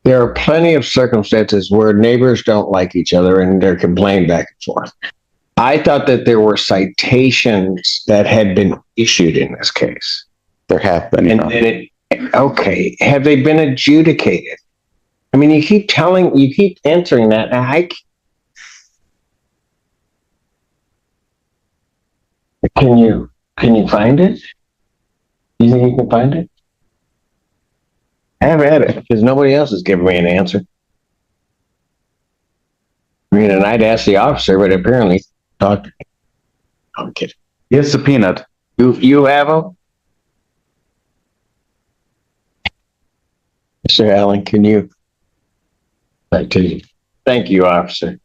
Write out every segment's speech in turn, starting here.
There are plenty of circumstances where neighbors don't like each other and they're complaining back and forth. I thought that there were citations that had been issued in this case. There have been. Okay, have they been adjudicated? I mean, you keep answering that. Can you find it? You think you can find it? Have at it, because nobody else is giving me an answer. I mean, and I'd ask the officer, but apparently talk to me. I'm kidding. Yes, subpoenaed. You have them? Mr. Allen, can you? Thank you, officer.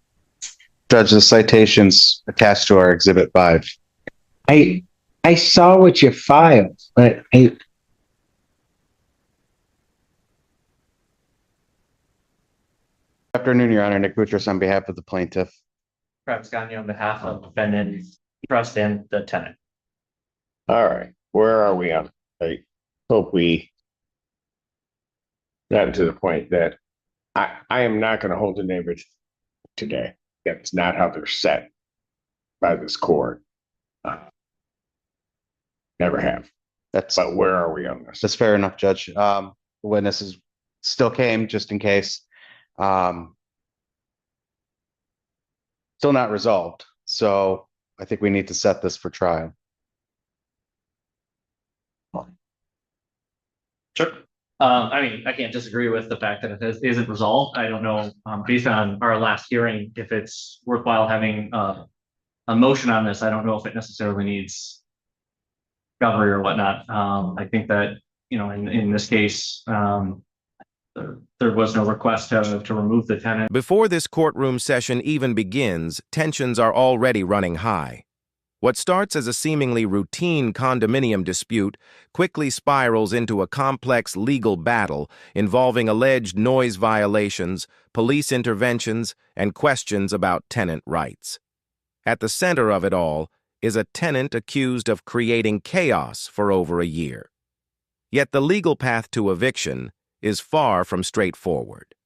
Judge, the citations attached to our Exhibit 5. I saw what you filed, but Good afternoon, Your Honor. Nick Boutros on behalf of the plaintiff. Travis Gagne on behalf of defendant, trust, and the tenant. All right, where are we on? I hope we gotten to the point that I am not going to hold the neighbors today. That's not how they're set by this court. Never have. But where are we on this? That's fair enough, Judge. The witnesses still came just in case. Still not resolved. So I think we need to set this for trial. Sure. I mean, I can't disagree with the fact that it isn't resolved. I don't know, based on our last hearing, if it's worthwhile having a motion on this. I don't know if it necessarily needs discovery or whatnot. I think that, in this case, there was no request to remove the tenant. Before this courtroom session even begins, tensions are already running high. What starts as a seemingly routine condominium dispute quickly spirals into a complex legal battle involving alleged noise violations, police interventions, and questions about tenant rights. At the center of it all is a tenant accused of creating chaos for over a year. Yet the legal path to eviction is far from straightforward.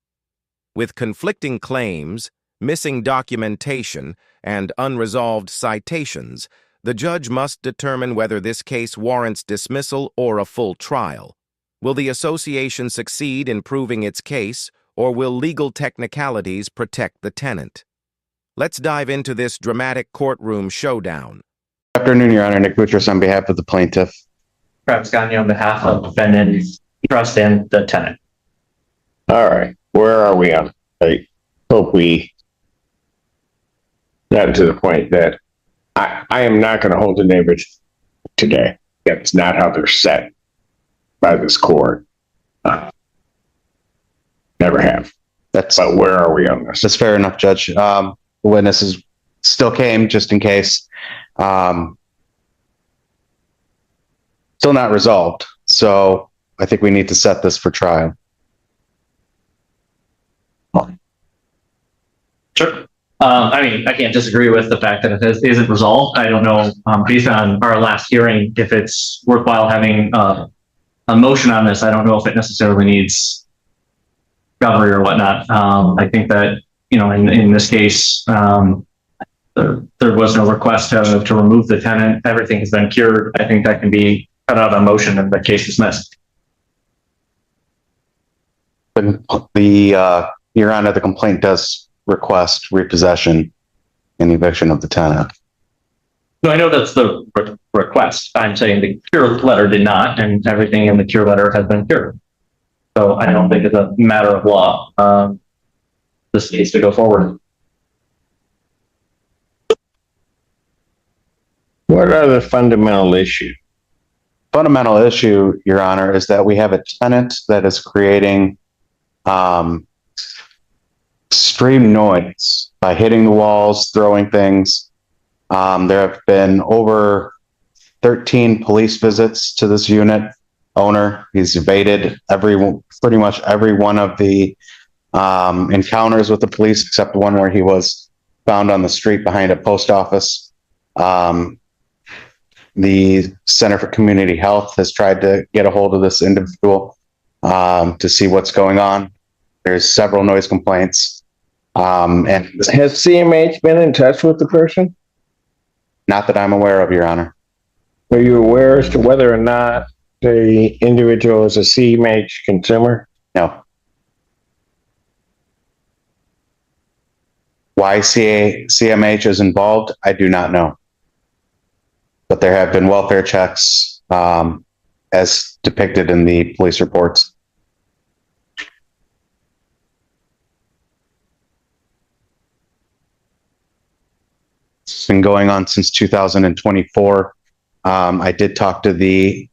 With conflicting claims, missing documentation, and unresolved citations, the judge must determine whether this case warrants dismissal or a full trial. Will the association succeed in proving its case, or will legal technicalities protect the tenant? Let's dive into this dramatic courtroom showdown. Good afternoon, Your Honor. Nick Boutros on behalf of the plaintiff. Travis Gagne on behalf of defendant, trust, and the tenant. All right, where are we on? I hope we gotten to the point that I am not going to hold the neighbors today. That's not how they're set by this court. Never have. But where are we on this? That's fair enough, Judge. The witnesses still came just in case. Still not resolved. So I think we need to set this for trial. Sure. I mean, I can't disagree with the fact that it isn't resolved. I don't know, based on our last hearing, if it's worthwhile having a motion on this. I don't know if it necessarily needs discovery or whatnot. I think that, in this case, there was no request to remove the tenant. Everything has been cured. I think that can be cut out of a motion and the case dismissed. Your Honor, the complaint does request repossession and eviction of the tenant. No, I know that's the request. I'm saying the cure letter did not, and everything in the cure letter has been cured. So I don't think it's a matter of law. This needs to go forward. What are the fundamental issues? Fundamental issue, Your Honor, is that we have a tenant that is creating extreme noise by hitting the walls, throwing things. There have been over 13 police visits to this unit owner. He's evaded pretty much every one of the encounters with the police, except one where he was found on the street behind a post office. The Center for Community Health has tried to get a hold of this individual to see what's going on. There's several noise complaints. And Has CMH been in touch with the person? not that I'm aware of, Your Honor. Are you aware as to whether or not the individual is a CMH consumer? No. Why CMH is involved, I do not know. But there have been welfare checks, as depicted in the police reports. It's been going on since 2024. I did talk to the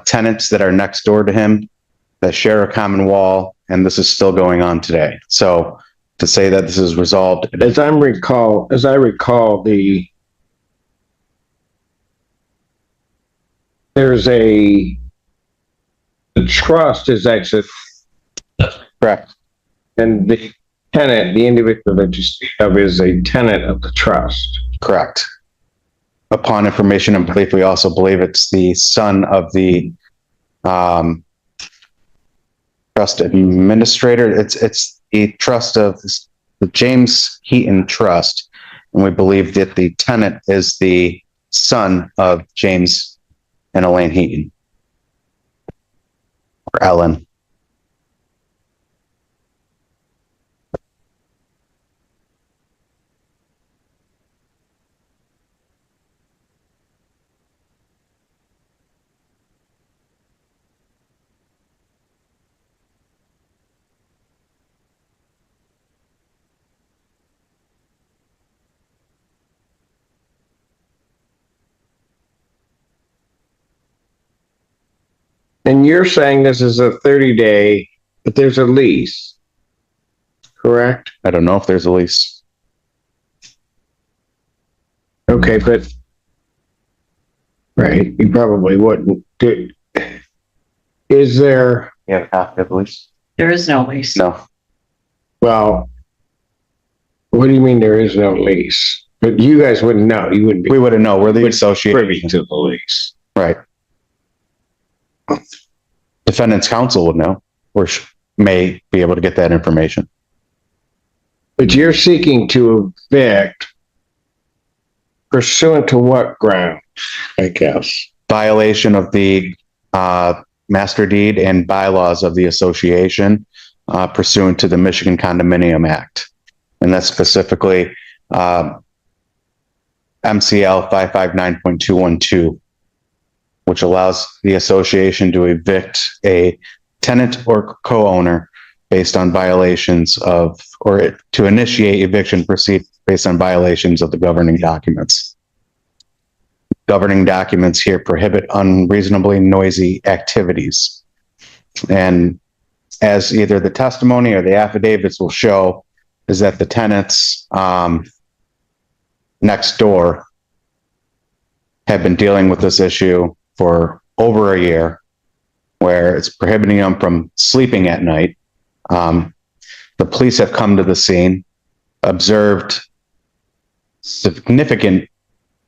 tenants that are next door to him that share a common wall, and this is still going on today. So to say that this is resolved, As I recall, the trust is actually, correct, and the tenant, the individual that you speak of, is a tenant of the trust. correct. Upon information and belief, we also believe it's the son of the trust administrator. It's the trust of the James Heaton Trust, and we believe that the tenant is the son of James and Elaine Heaton, or Ellen. And you're saying this is a 30-day, but there's a lease, correct? I don't know if there's a lease. Okay, but right, you probably wouldn't. Is there? You have a copy of the lease? There is no lease. No. Well, what do you mean there is no lease? But you guys wouldn't know. You wouldn't be We wouldn't know. We're the privy association. to the lease. Right. Defendant's counsel would know, or may be able to get that information. But you're seeking to evict pursuant to what ground, I guess? Violation of the master deed and bylaws of the association pursuant to the Michigan Condominium Act. And that's specifically MCL 559.212, which allows the association to evict a tenant or co-owner based on violations of, or to initiate eviction proceedings based on violations of the governing documents. Governing documents here prohibit unreasonably noisy activities. And as either the testimony or the affidavits will show, is that the tenants next door have been dealing with this issue for over a year, where it's prohibiting them from sleeping at night. The police have come to the scene, observed significant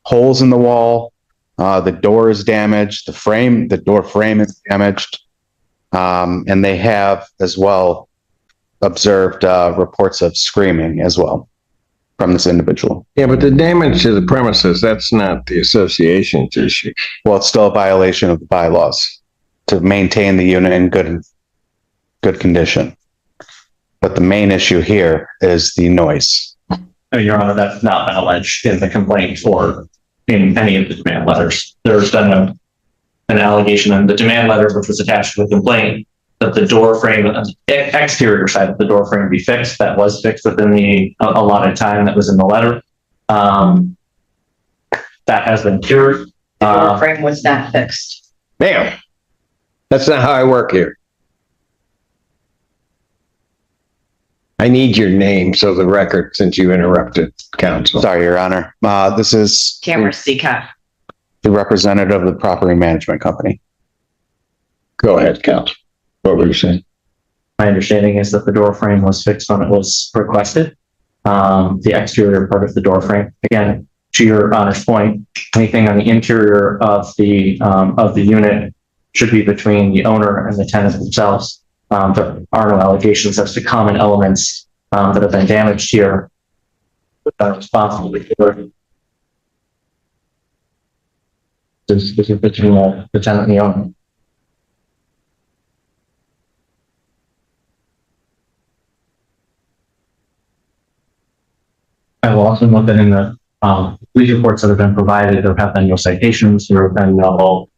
holes in the wall. The door is damaged. The door frame is damaged. And they have as well observed reports of screaming as well from this individual. Yeah, but the damage to the premises, that's not the association's issue. Well, it's still a violation of the bylaws to maintain the unit in good condition. But the main issue here is the noise. Your Honor, that's not been alleged in the complaint or in any of the demand letters. There's been an allegation in the demand letter, which was attached to the complaint, that the door frame, the exterior side of the door frame be fixed. That was fixed within the allotted time that was in the letter. That has been cured. The door frame was not fixed. Ma'am, that's not how I work here. I need your name so the record, since you interrupted counsel. Sorry, Your Honor. This is Cameron Seacott. the representative of the property management company. Go ahead, counsel. What were you saying? My understanding is that the door frame was fixed when it was requested. The exterior part of the door frame, again, to Your Honor's point, anything on the interior of the unit should be between the owner and the tenant themselves. There are no allegations as to common elements that have been damaged here that are responsible for. This is between the tenant and the owner. I've also looked at in the police reports that have been provided, there have been no citations, there have been no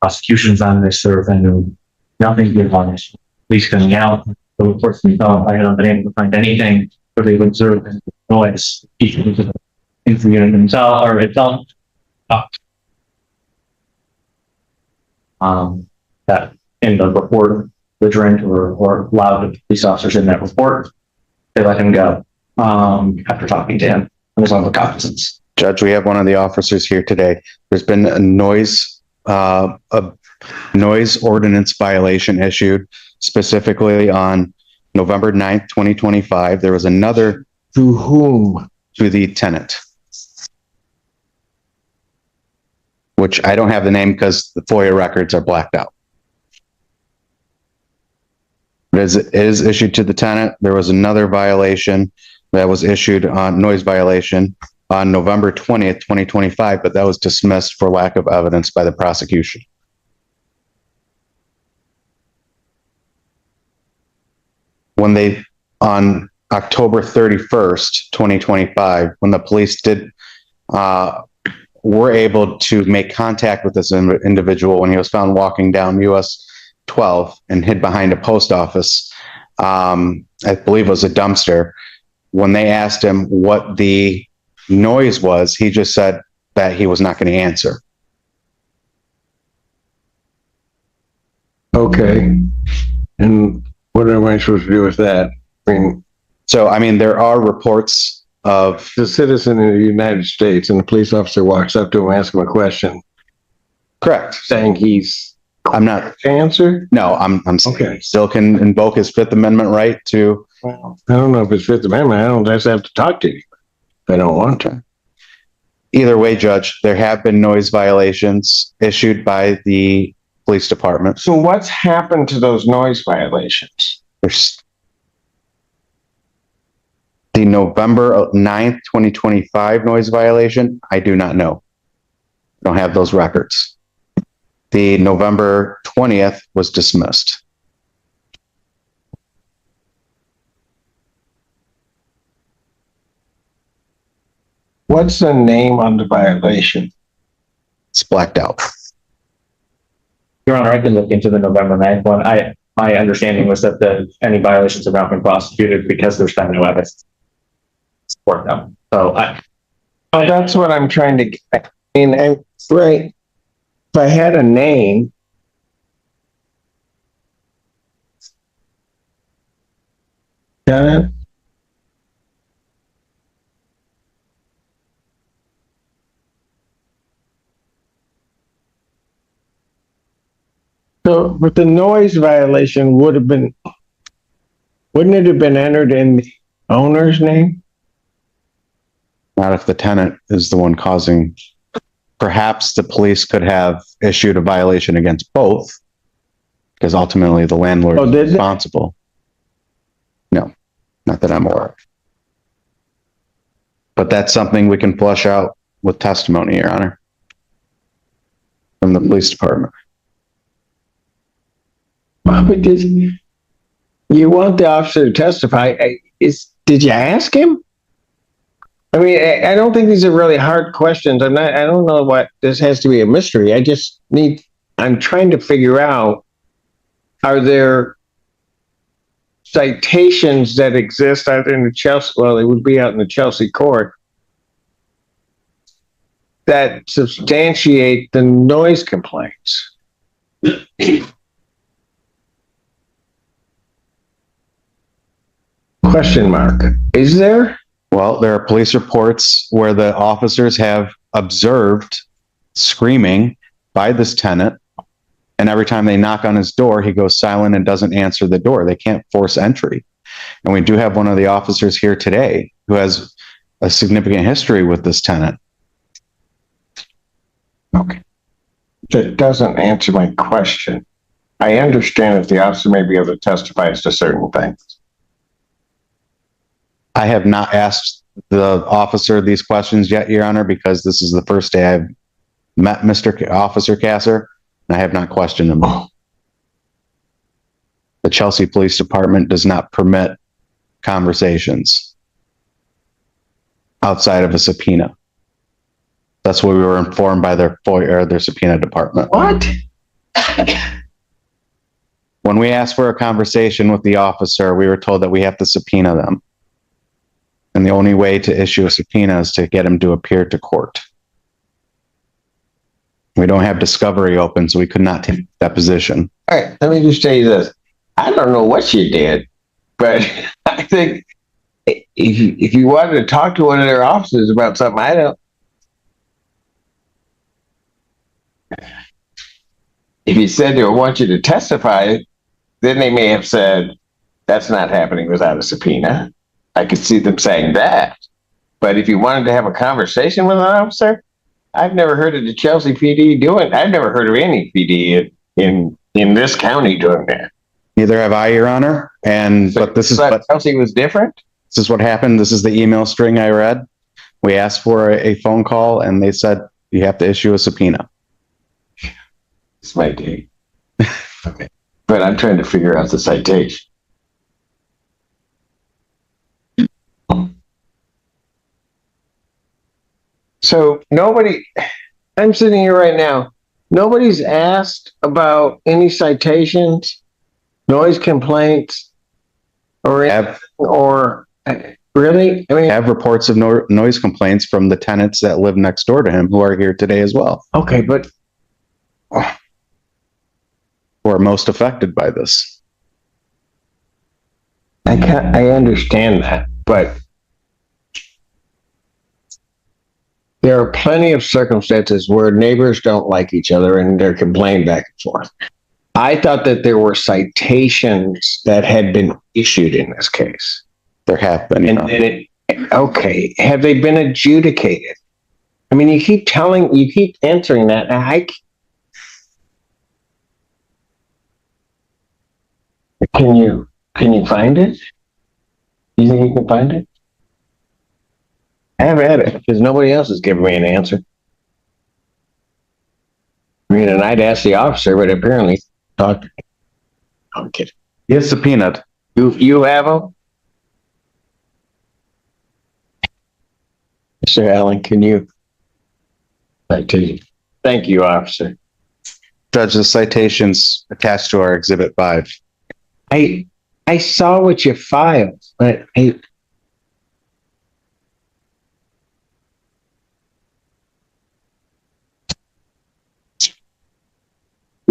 prosecutions on this, there have been nothing good on this. Police coming out, the reports themselves, I haven't been able to find anything where they've observed noise, either in the unit themselves or itself. That in the report, belligerent or loud the police officers in that report, they let him go after talking to him. It was on the cognizance. Judge, we have one of the officers here today. There's been a noise ordinance violation issued specifically on November 9th, 2025. There was another. To whom? To the tenant, which I don't have the name because the FOIA records are blacked out. It is issued to the tenant. There was another violation that was issued on noise violation on November 20th, 2025, but that was dismissed for lack of evidence by the prosecution. When they, on October 31st, 2025, when the police were able to make contact with this individual when he was found walking down US 12 and hid behind a post office, I believe it was a dumpster. When they asked him what the noise was, he just said that he was not going to answer. Okay. And what am I supposed to do with that? I mean, there are reports of the citizen in the United States and the police officer walks up to him, asks him a question. Correct. Saying I'm not answer. No, I'm okay. Still can invoke his Fifth Amendment right to. Well, I don't know if it's Fifth Amendment. I don't just have to talk to you. I don't want to. Either way, Judge, there have been noise violations issued by the police department. So what's happened to those noise violations? There's the November 9th, 2025 noise violation. I do not know. I don't have those records. The November 20th was dismissed. What's the name on the violation? It's blacked out. Your Honor, I can look into the November 9th one. My understanding was that any violations have not been prosecuted because there's been no evidence to support them. So that's what I'm trying to get. I mean, right. If I had a name, got it? So, but the noise violation wouldn't it have been entered in the owner's name? Not if the tenant is the one causing. Perhaps the police could have issued a violation against both, because ultimately the landlord is responsible. No, not that I'm aware of. But that's something we can flush out with testimony, Your Honor, from the police department. Well, but you want the officer to testify? Did you ask him? I mean, I don't think these are really hard questions. I don't know what this has to be a mystery. I'm trying to figure out, are there citations that exist either in the Chelsea, well, it would be out in the Chelsea court, that substantiate the noise complaints? Question mark. Is there? Well, there are police reports where the officers have observed screaming by this tenant, and every time they knock on his door, he goes silent and doesn't answer the door. They can't force entry. And we do have one of the officers here today who has a significant history with this tenant. Okay. That doesn't answer my question. I understand that the officer may be able to testify as to certain things. I I have not asked the officer these questions yet, Your Honor, because this is the first day I've met Officer Kasser, and I have not questioned him. The Chelsea Police Department does not permit conversations outside of a subpoena. That's what we were informed by their subpoena department. What? When we asked for a conversation with the officer, we were told that we have to subpoena them. And the only way to issue a subpoena is to get him to appear to court. We don't have discovery open, so we could not take deposition. All right, let me just tell you this. I don't know what you did, but I think if you wanted to talk to one of their officers about something, I don't. If you said they want you to testify, then they may have said, that's not happening without a subpoena. I could see them saying that. But if you wanted to have a conversation with an officer, I've never heard of the Chelsea PD doing. I've never heard of any PD in this county doing that. Neither have I, Your Honor. But Chelsea was different. This is what happened. This is the email string I read. We asked for a phone call, and they said you have to issue a subpoena. It's my day. Okay. But I'm trying to figure out the citation. So I'm sitting here right now. Nobody's asked about any citations, noise complaints, or really? I mean, Have reports of noise complaints from the tenants that live next door to him who are here today as well, okay, but who are most affected by this. I understand that, but there are plenty of circumstances where neighbors don't like each other and they're complaining back and forth. I thought that there were citations that had been issued in this case. There have been. Okay, have they been adjudicated? I mean, you keep answering that. Can you find it? You think you can find it? I haven't had it because nobody else has given me an answer. I mean, and I'd ask the officer, but apparently talk to me. I'm kidding. He is subpoenaed. You have them? Mr. Allen, can you? Thank you, officer. Judge, the citations attached to our Exhibit 5. I saw what you filed, but you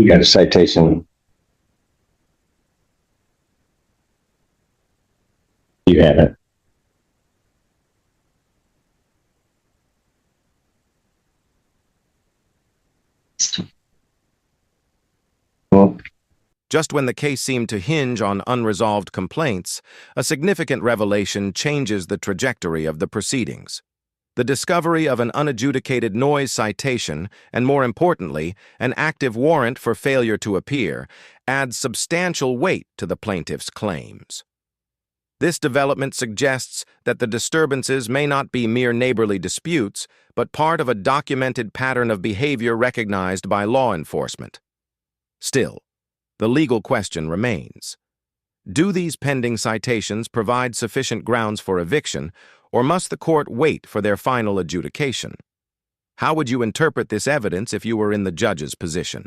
got a citation. You had it. Well, Just when the case seemed to hinge on unresolved complaints, a significant revelation changes the trajectory of the proceedings. The discovery of an unadjudicated noise citation, and more importantly, an active warrant for failure to appear, adds substantial weight to the plaintiff's claims. This development suggests that the disturbances may not be mere neighborly disputes, but part of a documented pattern of behavior recognized by law enforcement. Still, the legal question remains. Do these pending citations provide sufficient grounds for eviction, or must the court wait for their final adjudication? How would you interpret this evidence if you were in the judge's position?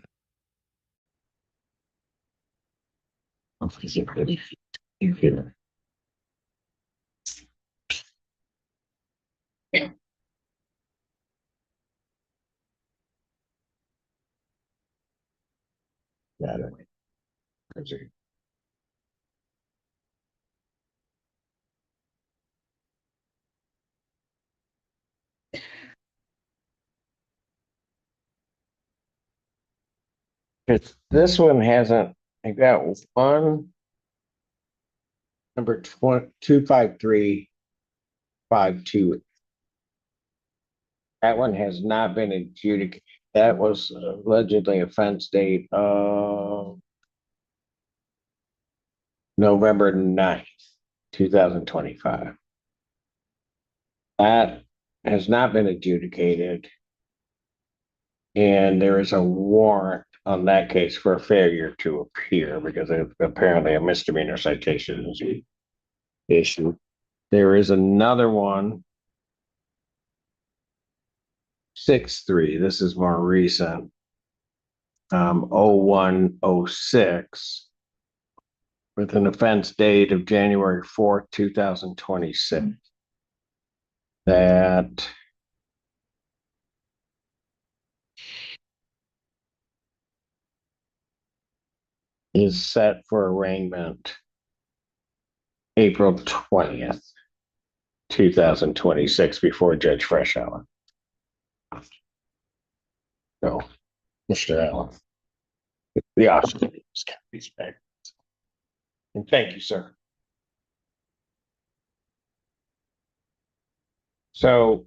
got it. This one hasn't. I got one number 25352. That one has not been adjudicated. That was allegedly offense date. November 9th, 2025. That has not been adjudicated. And there is a warrant on that case for a failure to appear because apparently a misdemeanor citation is issued. There is another one, 6-3. This is more recent. 0106 with an offense date of January 4th, 2026. That is set for arraignment April 20th, 2026 before Judge Fresh Allen. No, Mr. Allen. The officer is Kathy's back. And thank you, sir. So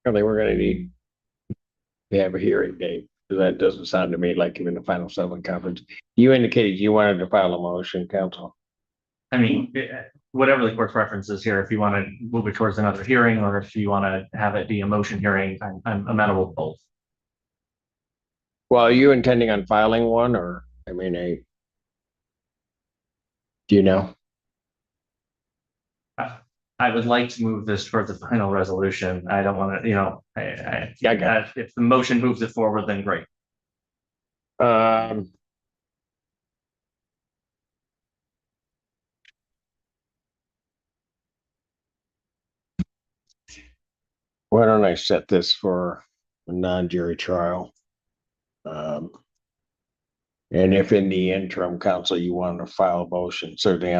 really, we're going to need to have a hearing date. That doesn't sound to me like even the final settlement conference. You indicated you wanted to file a motion, counsel. I mean, whatever the court's preference is here, if you want to move it towards another hearing, or if you want to have it be a motion hearing, I'm amenable to both. Well, are you intending on filing one, or, I mean, do you know? I would like to move this towards a final resolution. I don't want to, Yeah, I got it. if the motion moves it forward, then great. Why don't I set this for a non-jury trial? And if in the interim, counsel, you want to file a motion, certainly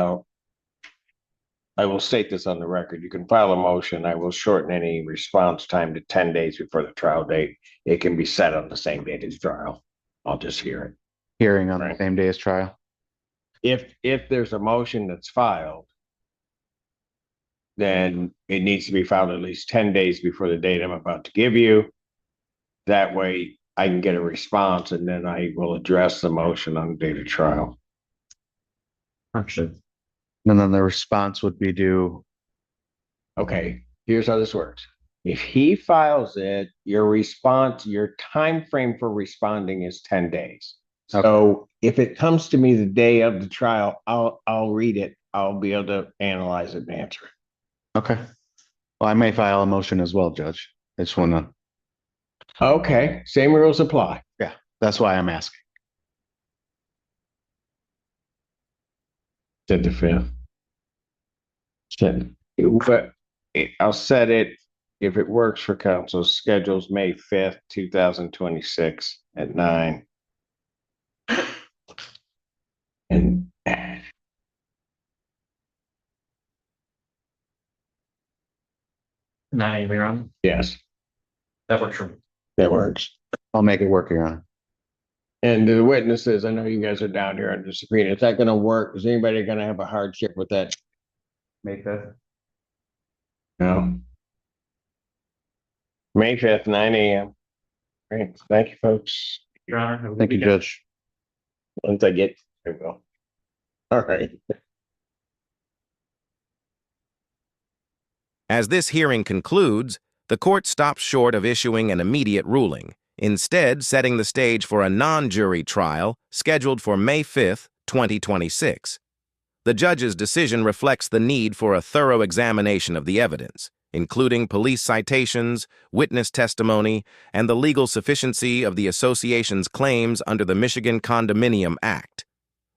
I will state this on the record. You can file a motion. I will shorten any response time to 10 days before the trial date. It can be set on the same date as trial. I'll just hear it. Hearing on the Right. same day as trial. If there's a motion that's filed, then it needs to be filed at least 10 days before the date I'm about to give you. That way I can get a response and then I will address the motion on the date of trial. And then the response would be due. Okay, here's how this works. If he files it, your time frame for responding is 10 days. So if it comes to me the day of the trial, I'll read it. I'll be able to analyze it and answer it. Okay. Well, I may file a motion as well, Judge. I just want to, Okay, same rules apply. that's why I'm asking. Said the fifth. But I'll set it, if it works for council, schedules May 5th, 2026 at 9. And 9 AM, on yes, that works for me. that works. I'll make it work, Your Honor. And the witnesses, I know you guys are down here under subpoena. Is that going to work? Is anybody going to have a hardship with that? Make that. No. May 5th, 9 AM. Great. Thank you, folks. Your Honor. have a good Thank you, weekend. Judge. Once I get, I will. All right. As this hearing concludes, the court stops short of issuing an immediate ruling, instead setting the stage for a non-jury trial scheduled for May 5th, 2026. The judge's decision reflects the need for a thorough examination of the evidence, including police citations, witness testimony, and the legal sufficiency of the association's claims under the Michigan Condominium Act.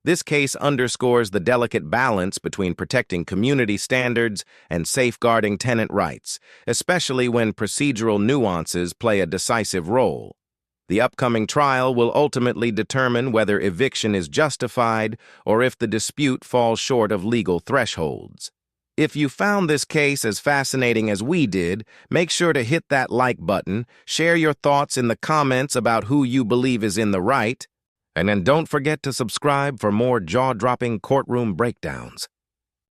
This case underscores the delicate balance between protecting community standards and safeguarding tenant rights, especially when procedural nuances play a decisive role. The upcoming trial will ultimately determine whether eviction is justified or if the dispute falls short of legal thresholds. If you found this case as fascinating as we did, make sure to hit that like button, share your thoughts in the comments about who you believe is in the right, and then don't forget to subscribe for more jaw-dropping courtroom breakdowns.